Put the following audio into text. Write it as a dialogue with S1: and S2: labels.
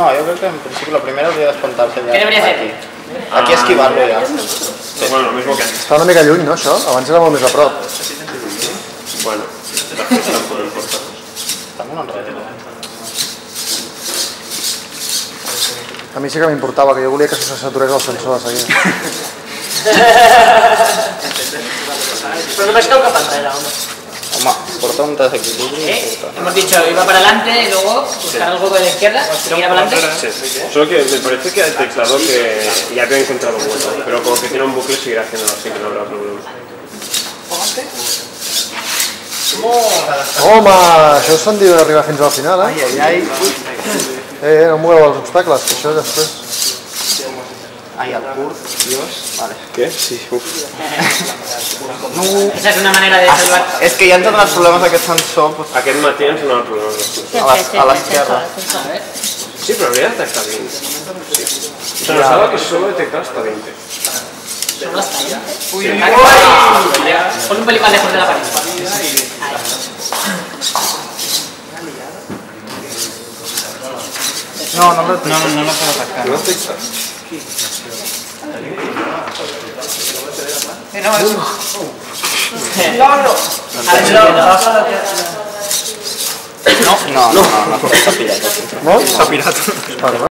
S1: No, yo creo que en principio lo primero habría descontarse ya.
S2: ¿Qué debería ser?
S1: Aquí esquivarlo ya.
S3: Sí. Bueno, lo mismo que antes.
S4: Està una mica lluny, no, això? Abans era molt més a prop.
S3: Bueno, las cosas tampoco importan.
S1: Està molt enrere.
S4: A mi sí que m'importava, que jo volia que se saturés el sensor de seguida.
S2: Pero no me escau cap enrere, home.
S1: Home, porta un desequilibri.
S2: Hemos dicho, iba para adelante y luego buscar el hueco de la izquierda, seguir adelante.
S3: Sí. Solo que me parece que el teclado que ya había encontrado un hueco, pero como que tiene un bucle seguirá haciéndolo así, que no habrá problema.
S4: Home, això se'n diu d'arribar fins al final, eh?
S1: Ai, ai, ai.
S4: No mogueu els obstacles, que això després...
S1: Ai, el curt, Dios. Vale.
S3: ¿Qué? Sí, uff.
S1: No.
S2: Esa es una manera de salvar.
S1: És que hi ha tots els problemes d'aquest sensor pues,
S3: Aquest matí ens donava problemes.
S1: a l'esquerra.
S2: A ver.
S3: Sí, pero habría detectado 20. Sí. O sea, nos daba que solo detectaba hasta 20.
S2: ¿Solo hasta ahí? Uy, pon un pelín más lejos de la pared.
S1: No lo puedo atacar.
S3: ¿No detectas?
S1: No, està pirat.
S4: No?
S1: Està pirat.
S4: Perdó.